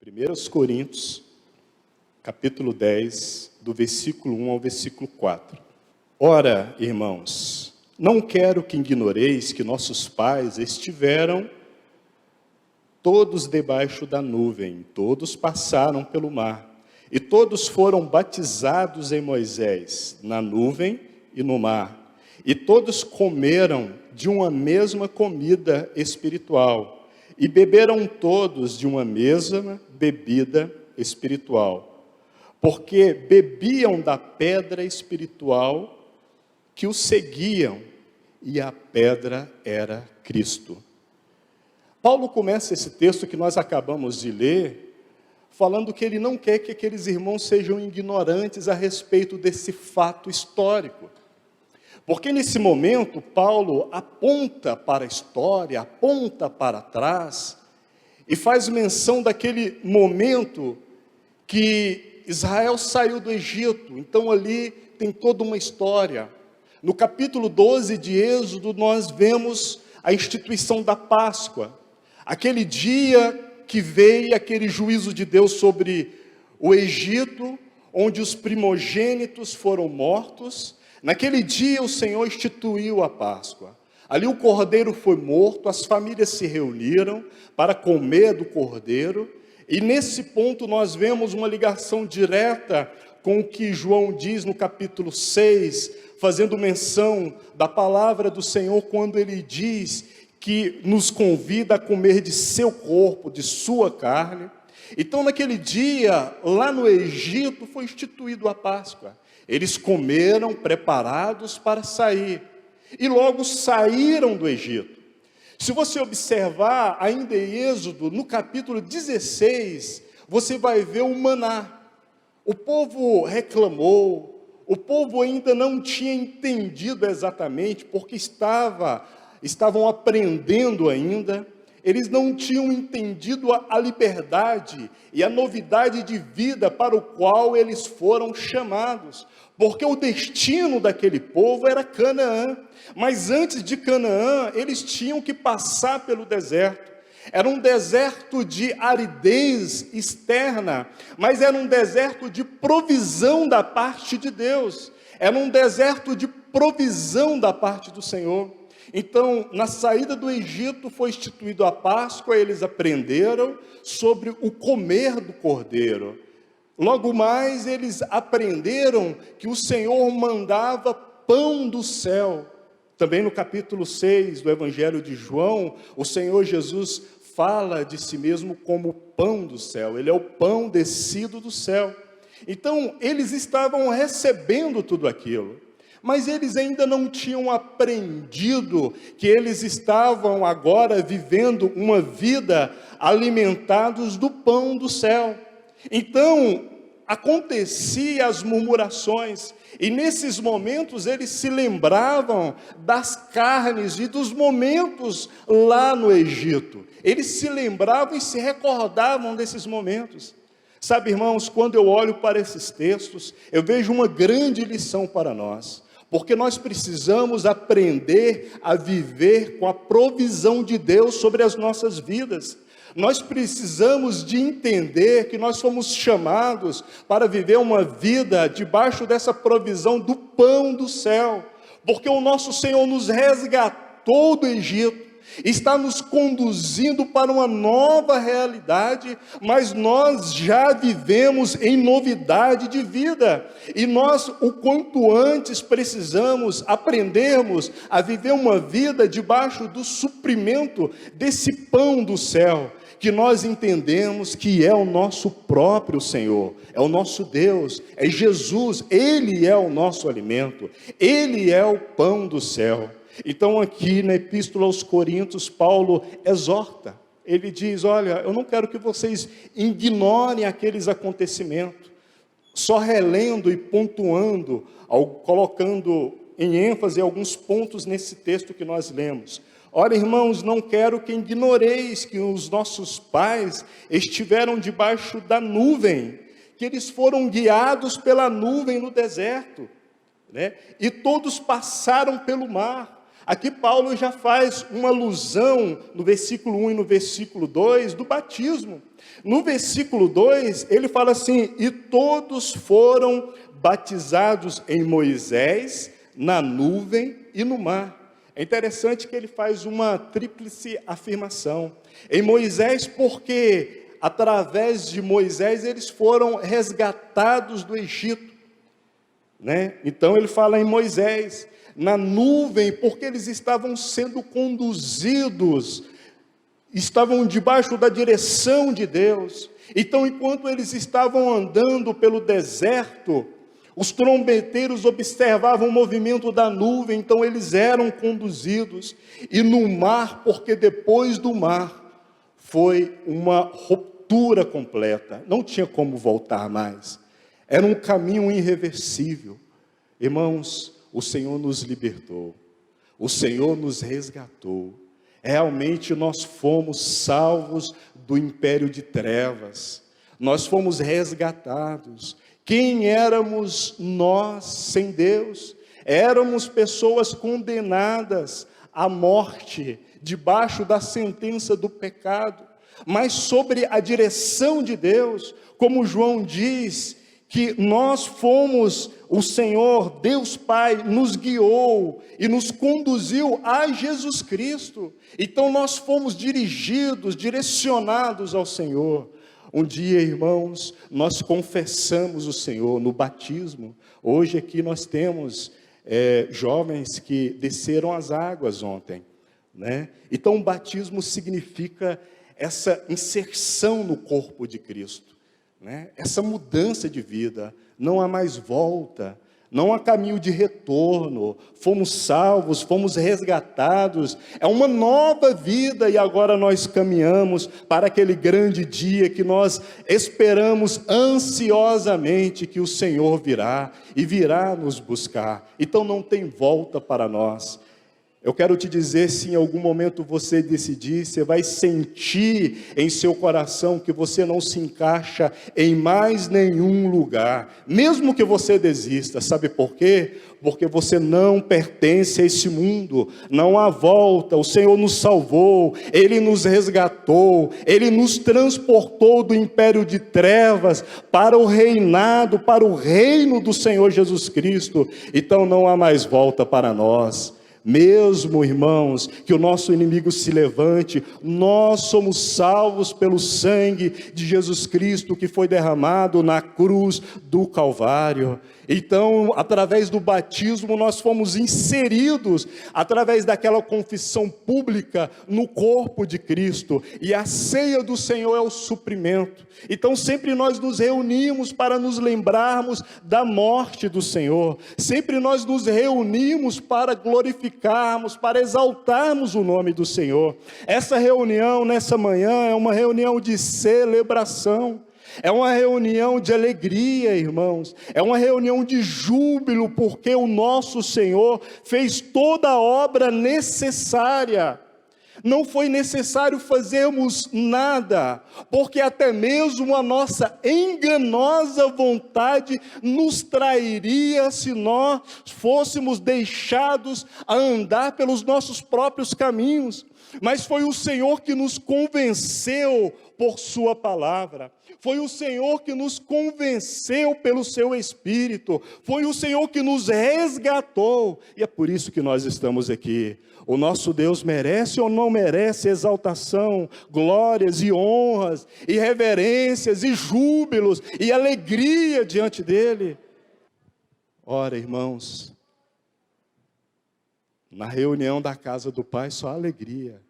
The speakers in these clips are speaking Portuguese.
1 Coríntios, capítulo 10, do versículo 1 ao versículo 4. Ora, irmãos, não quero que ignoreis que nossos pais estiveram todos debaixo da nuvem, todos passaram pelo mar, e todos foram batizados em Moisés, na nuvem e no mar, e todos comeram de uma mesma comida espiritual, e beberam todos de uma mesma bebida espiritual, porque bebiam da pedra espiritual que os seguiam, e a pedra era Cristo. Paulo começa esse texto que nós acabamos de ler, falando que ele não quer que aqueles irmãos sejam ignorantes a respeito desse fato histórico. Porque nesse momento, Paulo aponta para a história, aponta para trás, e faz menção daquele momento que Israel saiu do Egito. Então ali tem toda uma história. No capítulo 12 de Êxodo, nós vemos a instituição da Páscoa. Aquele dia que veio aquele juízo de Deus sobre o Egito, onde os primogênitos foram mortos. Naquele dia o Senhor instituiu a Páscoa. Ali o cordeiro foi morto, as famílias se reuniram para comer do cordeiro. E nesse ponto nós vemos uma ligação direta com o que João diz no capítulo 6, fazendo menção da palavra do Senhor, quando ele diz que nos convida a comer de seu corpo, de sua carne. Então naquele dia, lá no Egito, foi instituído a Páscoa. Eles comeram preparados para sair, e logo saíram do Egito. Se você observar ainda em Êxodo, no capítulo 16, você vai ver o maná. O povo reclamou, o povo ainda não tinha entendido exatamente, porque estavam aprendendo ainda. Eles não tinham entendido a liberdade e a novidade de vida para o qual eles foram chamados. Porque o destino daquele povo era Canaã. Mas antes de Canaã, eles tinham que passar pelo deserto. Era um deserto de aridez externa, mas era um deserto de provisão da parte de Deus. Era um deserto de provisão da parte do Senhor. Então, na saída do Egito foi instituído a Páscoa, eles aprenderam sobre o comer do cordeiro. Logo mais, eles aprenderam que o Senhor mandava pão do céu. Também no capítulo 6 do Evangelho de João, o Senhor Jesus fala de si mesmo como pão do céu. Ele é o pão descido do céu. Então, eles estavam recebendo tudo aquilo. Mas eles ainda não tinham aprendido que eles estavam agora vivendo uma vida alimentados do pão do céu. Então, acontecia as murmurações, e nesses momentos eles se lembravam das carnes e dos momentos lá no Egito. Eles se lembravam e se recordavam desses momentos. Sabe, irmãos, quando eu olho para esses textos, eu vejo uma grande lição para nós. Porque nós precisamos aprender a viver com a provisão de Deus sobre as nossas vidas. Nós precisamos de entender que nós fomos chamados para viver uma vida debaixo dessa provisão do pão do céu. Porque o nosso Senhor nos resgatou do Egito, está nos conduzindo para uma nova realidade, mas nós já vivemos em novidade de vida, e nós, o quanto antes, precisamos aprendermos a viver uma vida debaixo do suprimento desse pão do céu, que nós entendemos que é o nosso próprio Senhor, é o nosso Deus, é Jesus. Ele é o nosso alimento, Ele é o pão do céu. Então aqui na Epístola aos Coríntios, Paulo exorta, ele diz: olha, eu não quero que vocês ignorem aqueles acontecimentos, só relendo e pontuando, colocando em ênfase alguns pontos nesse texto que nós lemos. Olha, irmãos, não quero que ignoreis que os nossos pais estiveram debaixo da nuvem, que eles foram guiados pela nuvem no deserto, né? E todos passaram pelo mar. Aqui Paulo já faz uma alusão no versículo 1 e no versículo 2 do batismo. No versículo 2, ele fala assim: e todos foram batizados em Moisés, na nuvem e no mar. É interessante que ele faz uma tríplice afirmação. Em Moisés, porque através de Moisés eles foram resgatados do Egito, né? Então ele fala em Moisés. Na nuvem, porque eles estavam sendo conduzidos, estavam debaixo da direção de Deus. Então, enquanto eles estavam andando pelo deserto, os trombeteiros observavam o movimento da nuvem, então eles eram conduzidos. E no mar, porque depois do mar foi uma ruptura completa, não tinha como voltar mais, era um caminho irreversível. Irmãos, o Senhor nos libertou, o Senhor nos resgatou. Realmente nós fomos salvos do império de trevas, nós fomos resgatados. Quem éramos nós sem Deus? Éramos pessoas condenadas à morte, debaixo da sentença do pecado, mas sobre a direção de Deus, como João diz, que nós fomos, o Senhor, Deus Pai, nos guiou e nos conduziu a Jesus Cristo. Então nós fomos dirigidos, direcionados ao Senhor. Um dia, irmãos, nós confessamos o Senhor no batismo. Hoje aqui nós temos jovens que desceram as águas ontem, né? Então o batismo significa essa inserção no corpo de Cristo, né? Essa mudança de vida, não há mais volta, não há caminho de retorno, fomos salvos, fomos resgatados, é uma nova vida e agora nós caminhamos para aquele grande dia que nós esperamos ansiosamente que o Senhor virá e virá nos buscar, então não tem volta para nós. Eu quero te dizer, se em algum momento você decidir, você vai sentir em seu coração que você não se encaixa em mais nenhum lugar, mesmo que você desista. Sabe por quê? Porque você não pertence a esse mundo, não há volta. O Senhor nos salvou, Ele nos resgatou, Ele nos transportou do império de trevas para o reinado, para o reino do Senhor Jesus Cristo. Então não há mais volta para nós. Mesmo, irmãos, que o nosso inimigo se levante, nós somos salvos pelo sangue de Jesus Cristo que foi derramado na cruz do Calvário. Então, através do batismo, nós fomos inseridos, através daquela confissão pública, no corpo de Cristo. E a ceia do Senhor é o suprimento. Então, sempre nós nos reunimos para nos lembrarmos da morte do Senhor. Sempre nós nos reunimos para glorificarmos, para exaltarmos o nome do Senhor. Essa reunião, nessa manhã, é uma reunião de celebração. É uma reunião de alegria, irmãos. É uma reunião de júbilo, porque o nosso Senhor fez toda a obra necessária. Não foi necessário fazermos nada, porque até mesmo a nossa enganosa vontade nos trairia se nós fôssemos deixados a andar pelos nossos próprios caminhos. Mas foi o Senhor que nos convenceu por sua palavra. Foi o Senhor que nos convenceu pelo seu Espírito. Foi o Senhor que nos resgatou. E é por isso que nós estamos aqui. O nosso Deus merece ou não merece exaltação, glórias e honras, e reverências e júbilos e alegria diante dEle? Ora, irmãos, na reunião da casa do Pai só há alegria.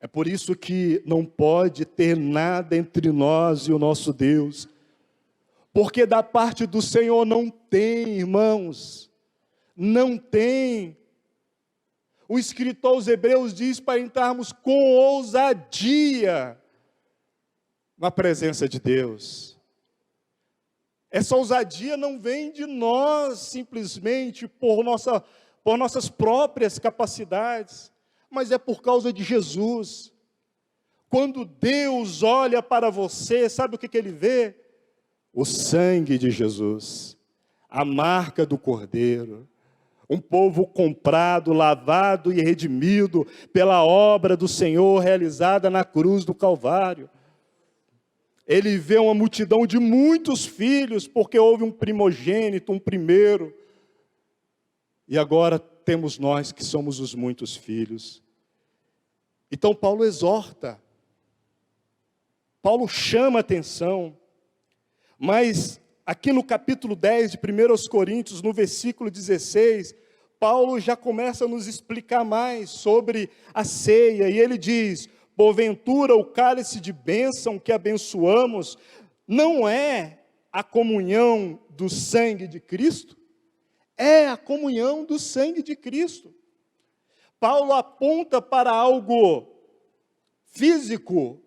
É por isso que não pode ter nada entre nós e o nosso Deus, porque da parte do Senhor não tem, irmãos, não tem. O escritor aos Hebreus diz para entrarmos com ousadia na presença de Deus. Essa ousadia não vem de nós simplesmente por nossas próprias capacidades, mas é por causa de Jesus. Quando Deus olha para você, sabe o que Ele vê? O sangue de Jesus, a marca do Cordeiro, Um povo comprado, lavado e redimido pela obra do Senhor realizada na cruz do Calvário. Ele vê uma multidão de muitos filhos, porque houve um primogênito, um primeiro. E agora temos nós que somos os muitos filhos. Então Paulo exorta, Paulo chama a atenção, mas aqui no capítulo 10 de 1 Coríntios, no versículo 16, Paulo já começa a nos explicar mais sobre a ceia, e ele diz: porventura o cálice de bênção que abençoamos não é a comunhão do sangue de Cristo? É a comunhão do sangue de Cristo. Paulo aponta para algo físico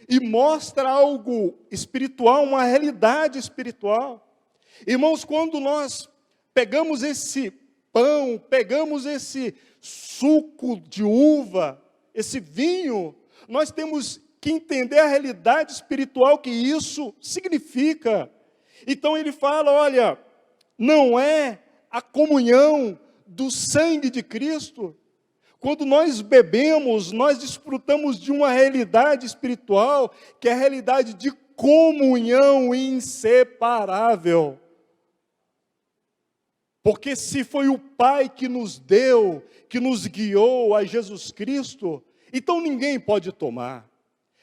e mostra algo espiritual, uma realidade espiritual. Irmãos, quando nós pegamos esse pão, pegamos esse suco de uva, esse vinho, nós temos que entender a realidade espiritual que isso significa. Então ele fala, olha, não é a comunhão do sangue de Cristo. Quando nós bebemos, nós desfrutamos de uma realidade espiritual, que é a realidade de comunhão inseparável. Porque se foi o Pai que nos deu, que nos guiou a Jesus Cristo, então ninguém pode tomar.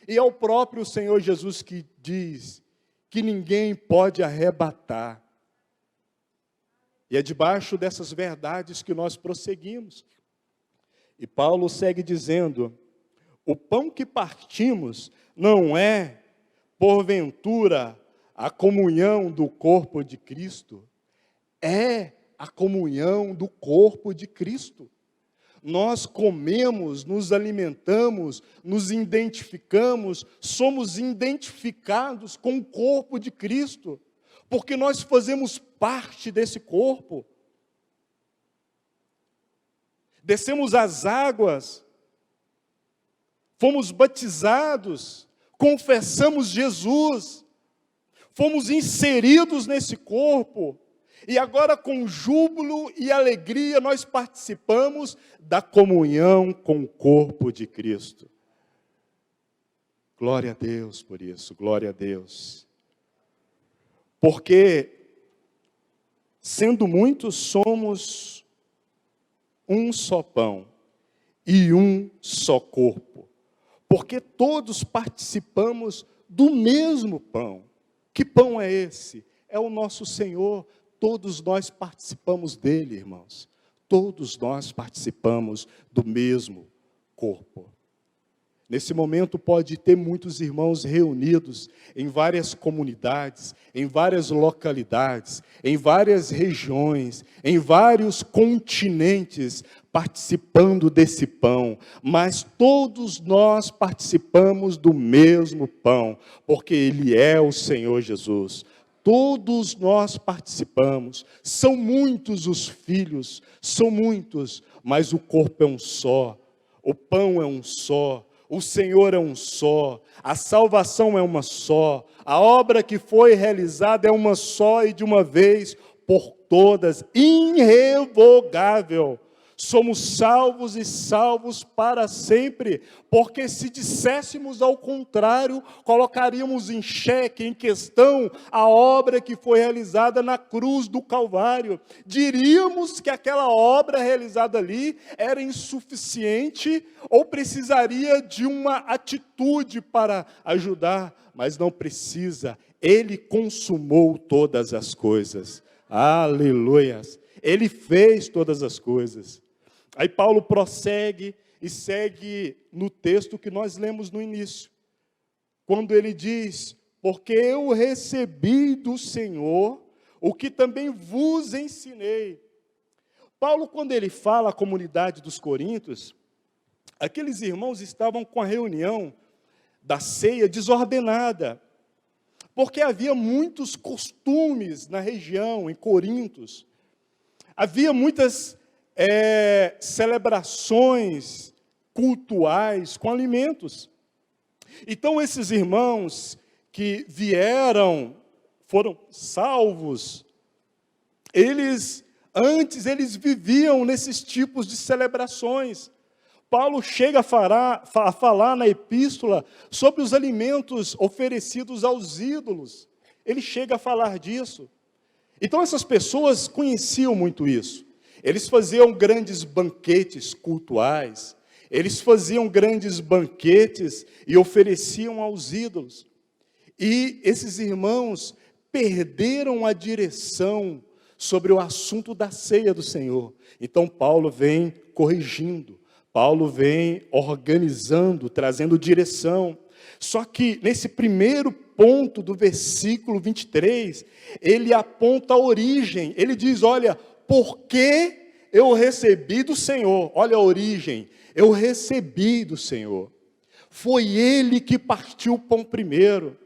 E é o próprio Senhor Jesus que diz que ninguém pode arrebatar. E é debaixo dessas verdades que nós prosseguimos. E Paulo segue dizendo: o pão que partimos não é, porventura, a comunhão do corpo de Cristo. É a comunhão do corpo de Cristo. Nós comemos, nos alimentamos, nos identificamos, somos identificados com o corpo de Cristo, porque nós fazemos parte desse corpo. Descemos as águas, fomos batizados, confessamos Jesus, fomos inseridos nesse corpo, e agora com júbilo e alegria nós participamos da comunhão com o corpo de Cristo. Glória a Deus por isso, glória a Deus. Porque, sendo muitos, somos um só pão e um só corpo, porque todos participamos do mesmo pão. Que pão é esse? É o nosso Senhor. Todos nós participamos dele, irmãos. Todos nós participamos do mesmo corpo. Nesse momento pode ter muitos irmãos reunidos em várias comunidades, em várias localidades, em várias regiões, em vários continentes, participando desse pão, mas todos nós participamos do mesmo pão, porque ele é o Senhor Jesus. Todos nós participamos, são muitos os filhos, são muitos, mas o corpo é um só, o pão é um só, o Senhor é um só, a salvação é uma só, a obra que foi realizada é uma só e de uma vez por todas, irrevogável. Somos salvos e salvos para sempre, porque se disséssemos ao contrário, colocaríamos em xeque, em questão, a obra que foi realizada na cruz do Calvário. Diríamos que aquela obra realizada ali era insuficiente ou precisaria de uma atitude para ajudar, mas não precisa. Ele consumou todas as coisas. Aleluias! Ele fez todas as coisas. Aí Paulo prossegue e segue no texto que nós lemos no início, quando ele diz: porque eu recebi do Senhor o que também vos ensinei. Paulo, quando ele fala à comunidade dos Coríntios, aqueles irmãos estavam com a reunião da ceia desordenada, porque havia muitos costumes na região, em Corintos, havia muitas celebrações cultuais com alimentos. Então esses irmãos que vieram, foram salvos, eles Antes eles viviam nesses tipos de celebrações. Paulo chega a falar na epístola sobre os alimentos oferecidos aos ídolos. Ele chega a falar disso. Então essas pessoas conheciam muito isso. Eles faziam grandes banquetes cultuais, eles faziam grandes banquetes e ofereciam aos ídolos. E esses irmãos perderam a direção sobre o assunto da ceia do Senhor. Então Paulo vem corrigindo, Paulo vem organizando, trazendo direção. Só que nesse primeiro ponto do versículo 23, ele aponta a origem. Ele diz, olha, porque eu recebi do Senhor. Olha a origem, eu recebi do Senhor. Foi Ele que partiu o pão primeiro.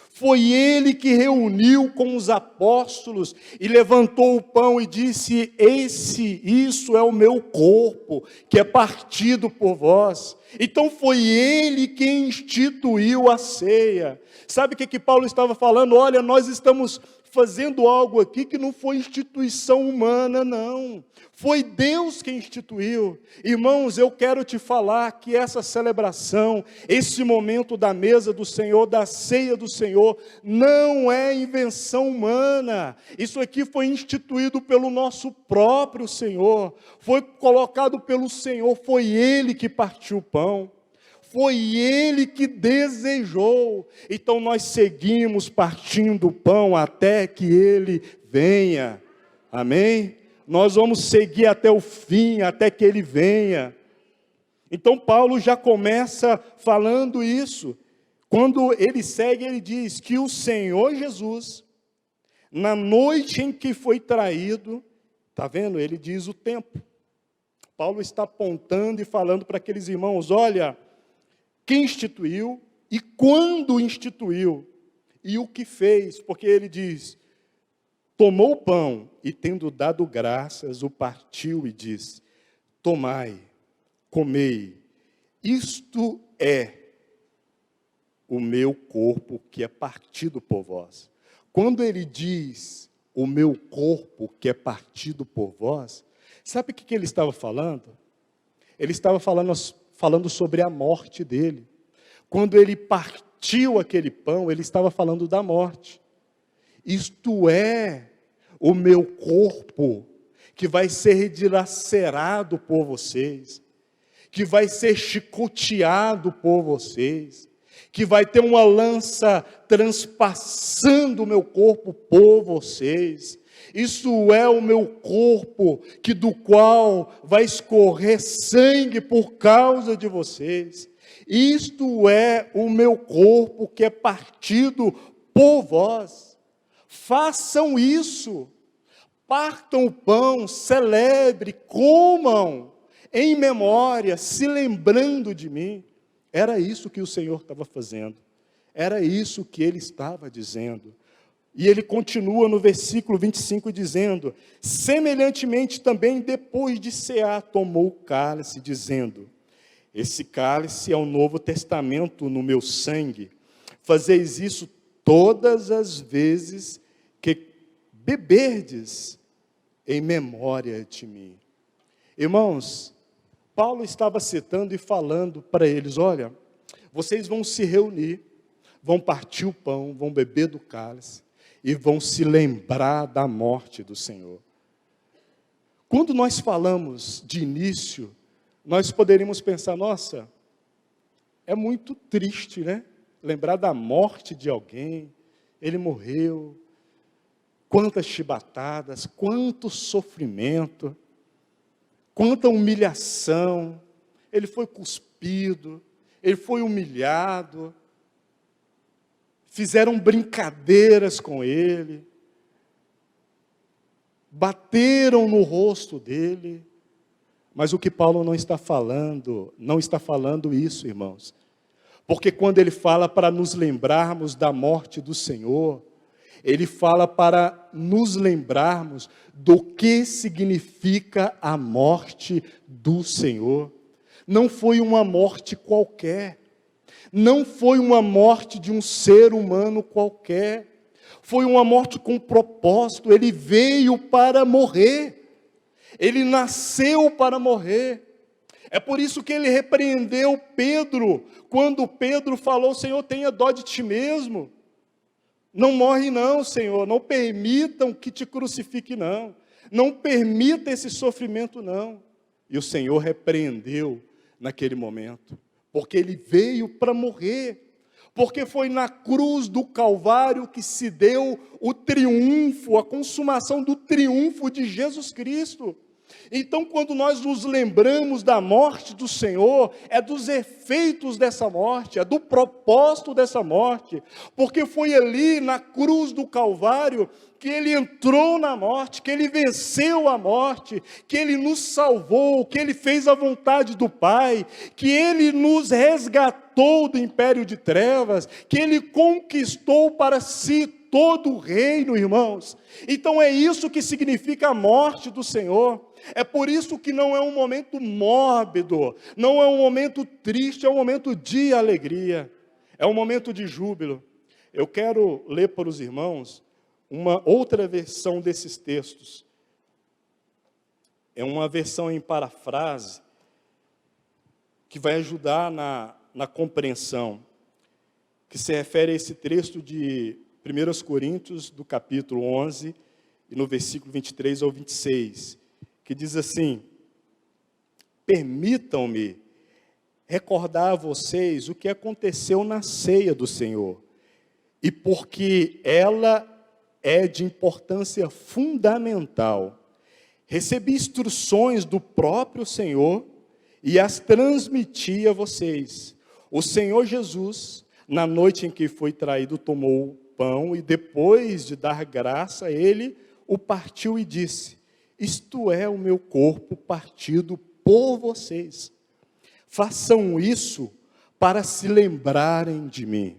Foi Ele que reuniu com os apóstolos e levantou o pão e disse, isso é o meu corpo, que é partido por vós. Então foi Ele quem instituiu a ceia. Sabe o que Paulo estava falando? Olha, nós estamos fazendo algo aqui que não foi instituição humana, não. Foi Deus quem instituiu. Irmãos, eu quero te falar que essa celebração, esse momento da mesa do Senhor, da ceia do Senhor, não é invenção humana. Isso aqui foi instituído pelo nosso próprio Senhor. Foi colocado pelo Senhor, foi Ele que partiu o pão. Foi Ele que desejou. Então nós seguimos partindo o pão até que Ele venha. Amém? Nós vamos seguir até o fim, até que Ele venha. Então Paulo já começa falando isso. Quando ele segue, ele diz que o Senhor Jesus, na noite em que foi traído, está vendo? Ele diz o tempo. Paulo está apontando e falando para aqueles irmãos, olha, quem instituiu e quando instituiu e o que fez, porque ele diz, tomou o pão e tendo dado graças, o partiu e disse, tomai, comei, isto é o meu corpo que é partido por vós. Quando ele diz, o meu corpo que é partido por vós, sabe o que ele estava falando? Ele estava falando sobre a morte dele. Quando ele partiu aquele pão, ele estava falando da morte. Isto é o meu corpo que vai ser dilacerado por vocês, que vai ser chicoteado por vocês, que vai ter uma lança transpassando o meu corpo por vocês. Isso é o meu corpo, que do qual vai escorrer sangue por causa de vocês. Isto é o meu corpo que é partido por vós. Façam isso. Partam o pão, celebre, comam, em memória, se lembrando de mim. Era isso que o Senhor estava fazendo. Era isso que Ele estava dizendo. E ele continua no versículo 25 dizendo, semelhantemente também depois de cear, tomou o cálice, dizendo, esse cálice é o Novo Testamento no meu sangue. Fazeis isso todas as vezes que beberdes em memória de mim. Irmãos, Paulo estava citando e falando para eles, olha, vocês vão se reunir, vão partir o pão, vão beber do cálice, e vão se lembrar da morte do Senhor. Quando nós falamos de início, nós poderíamos pensar, nossa, é muito triste, né? Lembrar da morte de alguém, ele morreu, quantas chibatadas, quanto sofrimento, quanta humilhação, ele foi cuspido, ele foi humilhado, fizeram brincadeiras com ele, bateram no rosto dele, mas o que Paulo não está falando isso, irmãos, porque quando ele fala para nos lembrarmos da morte do Senhor, ele fala para nos lembrarmos do que significa a morte do Senhor. Não foi uma morte qualquer. Não foi uma morte de um ser humano qualquer. Foi uma morte com propósito. Ele veio para morrer. Ele nasceu para morrer. É por isso que ele repreendeu Pedro, quando Pedro falou: Senhor, tenha dó de ti mesmo. Não morre não, Senhor, não permitam que te crucifique não. Não permita esse sofrimento não. E o Senhor repreendeu naquele momento, porque ele veio para morrer. Porque foi na cruz do Calvário que se deu o triunfo, a consumação do triunfo de Jesus Cristo. Então, quando nós nos lembramos da morte do Senhor, é dos efeitos dessa morte, é do propósito dessa morte, porque foi ali na cruz do Calvário que ele entrou na morte, que ele venceu a morte, que ele nos salvou, que ele fez a vontade do Pai, que ele nos resgatou do império de trevas, que ele conquistou para si todo o reino, irmãos. Então é isso que significa a morte do Senhor. É por isso que não é um momento mórbido, não é um momento triste, é um momento de alegria, é um momento de júbilo. Eu quero ler para os irmãos uma outra versão desses textos. É uma versão em parafrase que vai ajudar na compreensão, que se refere a esse texto de 1 Coríntios, do capítulo 11, e no versículo 23 ao 26, que diz assim: permitam-me recordar a vocês o que aconteceu na ceia do Senhor, e porque ela é de importância fundamental. Recebi instruções do próprio Senhor e as transmiti a vocês. O Senhor Jesus, na noite em que foi traído, tomou o pão e, depois de dar graça a ele, o partiu e disse: isto é o meu corpo partido por vocês. Façam isso para se lembrarem de mim.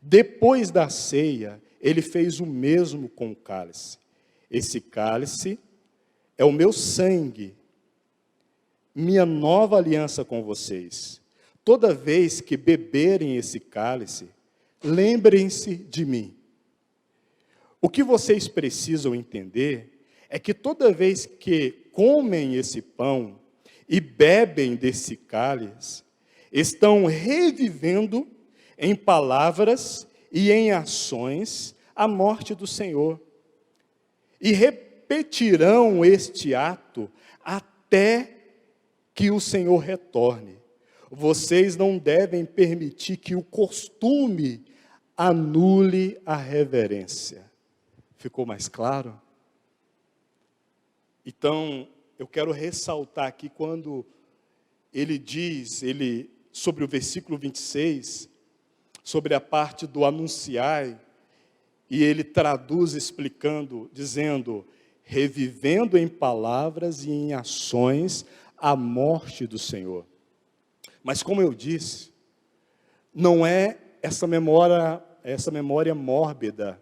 Depois da ceia, ele fez o mesmo com o cálice. Esse cálice é o meu sangue, minha nova aliança com vocês. Toda vez que beberem esse cálice, lembrem-se de mim. O que vocês precisam entender é que toda vez que comem esse pão e bebem desse cálice, estão revivendo em palavras e em ações a morte do Senhor. E repetirão este ato até que o Senhor retorne. Vocês não devem permitir que o costume anule a reverência. Ficou mais claro? Então, eu quero ressaltar aqui quando ele diz, sobre o versículo 26, sobre a parte do anunciai, e ele traduz explicando, dizendo: revivendo em palavras e em ações a morte do Senhor. Mas como eu disse, não é essa memória mórbida,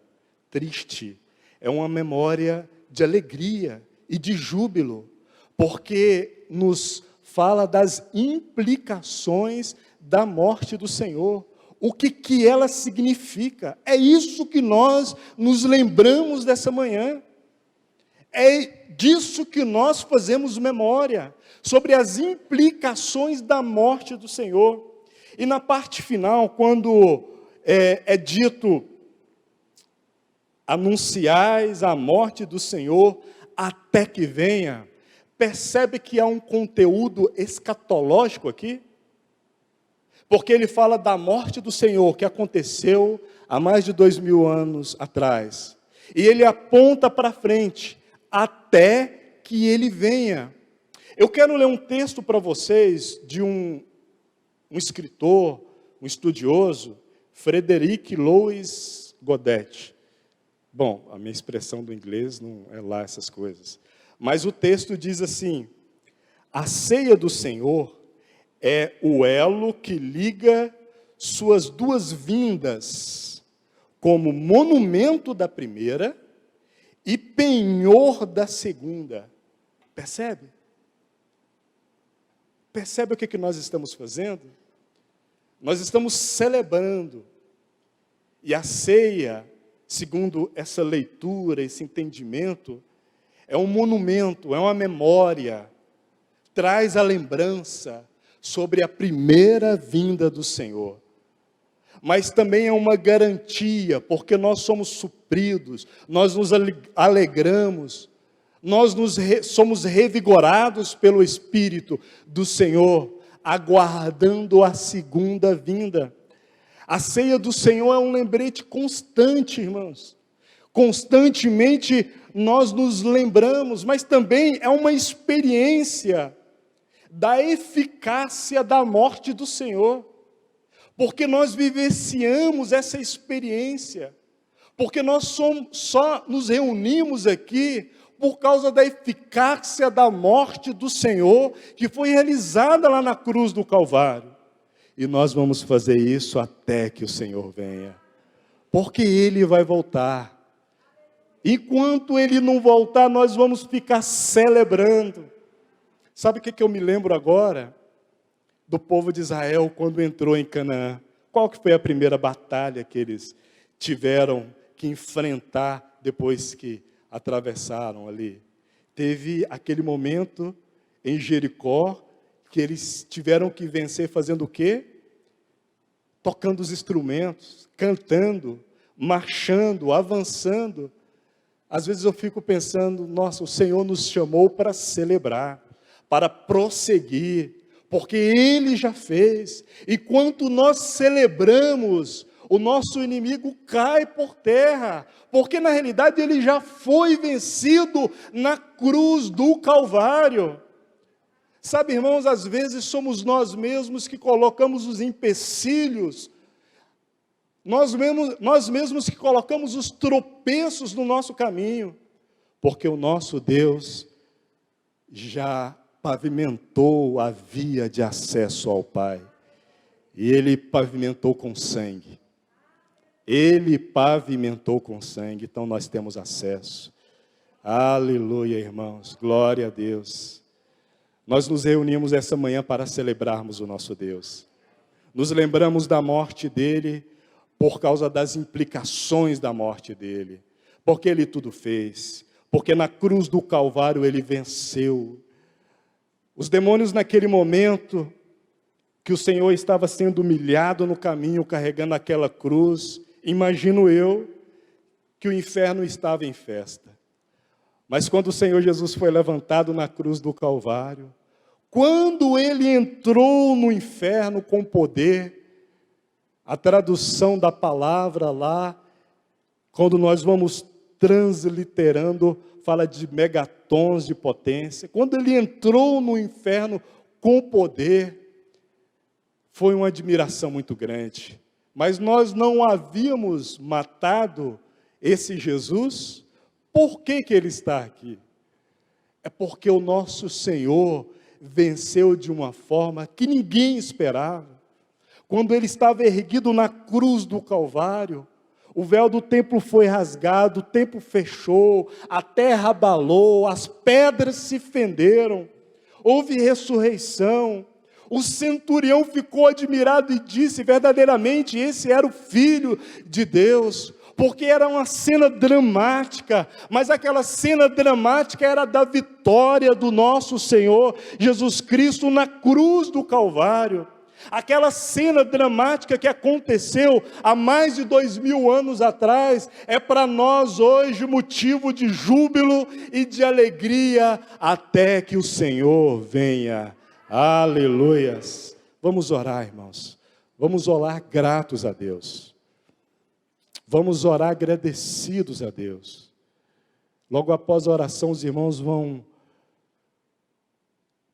triste, é uma memória de alegria e de júbilo, porque nos fala das implicações da morte do Senhor. O que ela significa? É isso que nós nos lembramos dessa manhã. É disso que nós fazemos memória, sobre as implicações da morte do Senhor. E na parte final, quando é dito: anunciais a morte do Senhor até que venha, percebe que há um conteúdo escatológico aqui? Porque ele fala da morte do Senhor, que aconteceu há mais de 2000 anos atrás. E ele aponta para frente, até que ele venha. Eu quero ler um texto para vocês de um escritor, um estudioso, Frederic Louis Godet. Bom, a minha expressão do inglês não é lá essas coisas. Mas o texto diz assim: a ceia do Senhor é o elo que liga suas duas vindas, como monumento da primeira e penhor da segunda. Percebe? Percebe o que nós estamos fazendo? Nós estamos celebrando. E a ceia, segundo essa leitura, esse entendimento, é um monumento, é uma memória, traz a lembrança sobre a primeira vinda do Senhor. Mas também é uma garantia, porque nós somos supridos, nós nos alegramos, somos revigorados pelo Espírito do Senhor, aguardando a segunda vinda. A ceia do Senhor é um lembrete constante, irmãos. Constantemente nós nos lembramos, mas também é uma experiência da eficácia da morte do Senhor. Porque nós vivenciamos essa experiência. Porque nós só nos reunimos aqui por causa da eficácia da morte do Senhor, que foi realizada lá na cruz do Calvário. E nós vamos fazer isso até que o Senhor venha. Porque Ele vai voltar. Enquanto Ele não voltar, nós vamos ficar celebrando. Sabe o que eu me lembro agora? Do povo de Israel quando entrou em Canaã. Qual que foi a primeira batalha que eles tiveram que enfrentar depois que atravessaram ali? Teve aquele momento em Jericó que eles tiveram que vencer fazendo o quê? Tocando os instrumentos, cantando, marchando, avançando. Às vezes eu fico pensando, nossa, o Senhor nos chamou para celebrar, para prosseguir, porque Ele já fez. E quando nós celebramos, o nosso inimigo cai por terra, porque na realidade ele já foi vencido na cruz do Calvário. Sabe, irmãos, às vezes somos nós mesmos que colocamos os empecilhos, nós mesmos que colocamos os tropeços no nosso caminho, porque o nosso Deus já pavimentou a via de acesso ao Pai, e Ele pavimentou com sangue. Ele pavimentou com sangue, então nós temos acesso. Aleluia, irmãos, glória a Deus. Nós nos reunimos essa manhã para celebrarmos o nosso Deus. Nos lembramos da morte dEle, por causa das implicações da morte dEle. Porque Ele tudo fez. Porque na cruz do Calvário Ele venceu. Os demônios naquele momento, que o Senhor estava sendo humilhado no caminho, carregando aquela cruz, imagino eu, que o inferno estava em festa. Mas quando o Senhor Jesus foi levantado na cruz do Calvário, quando Ele entrou no inferno com poder, a tradução da palavra lá, quando nós vamos transliterando, fala de megatons de potência. Quando Ele entrou no inferno com poder, foi uma admiração muito grande. Mas nós não havíamos matado esse Jesus. Por que Ele está aqui? É porque o nosso Senhor venceu de uma forma que ninguém esperava. Quando Ele estava erguido na cruz do Calvário, o véu do templo foi rasgado, o templo fechou, a terra abalou, as pedras se fenderam, houve ressurreição. O centurião ficou admirado e disse, verdadeiramente, esse era o Filho de Deus, porque era uma cena dramática, mas aquela cena dramática era da vitória do nosso Senhor Jesus Cristo na cruz do Calvário. Aquela cena dramática que aconteceu há mais de 2000 anos atrás, é para nós hoje motivo de júbilo e de alegria, até que o Senhor venha. Aleluias. Vamos orar, irmãos. Vamos orar gratos a Deus. Vamos orar agradecidos a Deus. Logo após a oração, os irmãos vão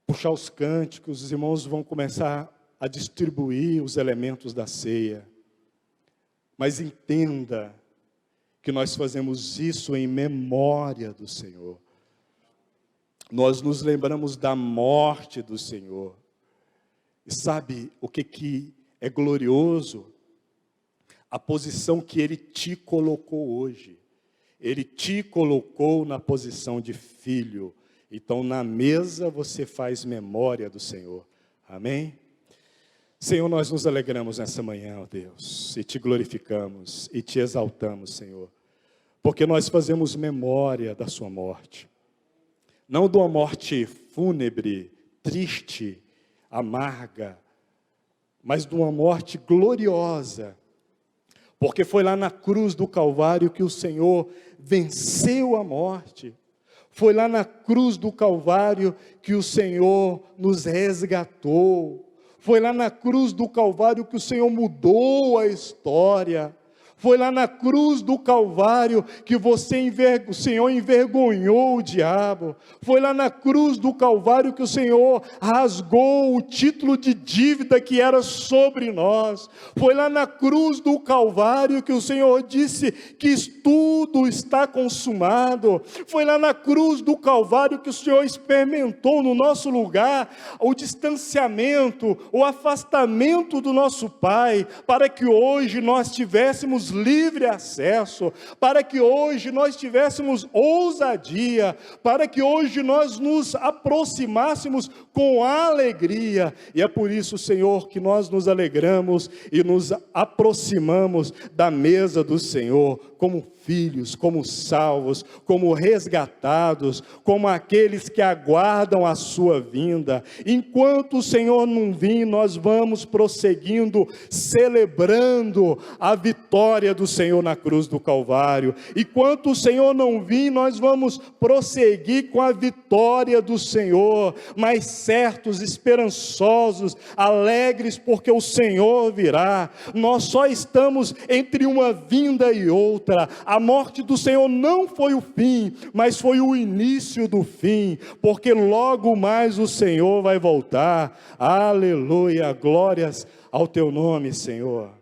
puxar os cânticos, os irmãos vão começar a distribuir os elementos da ceia. Mas entenda que nós fazemos isso em memória do Senhor. Nós nos lembramos da morte do Senhor. E sabe o que é glorioso? A posição que Ele te colocou hoje. Ele te colocou na posição de filho. Então, na mesa você faz memória do Senhor. Amém? Senhor, nós nos alegramos nessa manhã, ó Deus, e te glorificamos, e te exaltamos, Senhor, porque nós fazemos memória da sua morte. não de uma morte fúnebre, triste, amarga, mas de uma morte gloriosa, porque foi lá na cruz do Calvário que o Senhor venceu a morte. Foi lá na cruz do Calvário que o Senhor nos resgatou. Foi lá na cruz do Calvário que o Senhor mudou a história. Foi lá na cruz do Calvário que o Senhor envergonhou o diabo. Foi lá na cruz do Calvário que o Senhor rasgou o título de dívida que era sobre nós. Foi lá na cruz do Calvário que o Senhor disse que tudo está consumado. Foi lá na cruz do Calvário que o Senhor experimentou no nosso lugar o distanciamento, o afastamento do nosso Pai, para que hoje nós tivéssemos livre acesso, para que hoje nós tivéssemos ousadia, para que hoje nós nos aproximássemos com alegria. E é por isso, Senhor, que nós nos alegramos e nos aproximamos da mesa do Senhor, como filhos, como salvos, como resgatados, como aqueles que aguardam a sua vinda. Enquanto o Senhor não vir, nós vamos prosseguindo, celebrando a vitória do Senhor na cruz do Calvário. Enquanto o Senhor não vir, nós vamos prosseguir com a vitória do Senhor, mas certos, esperançosos, alegres, porque o Senhor virá. Nós só estamos entre uma vinda e outra. A morte do Senhor não foi o fim, mas foi o início do fim, porque logo mais o Senhor vai voltar. Aleluia, glórias ao teu nome, Senhor.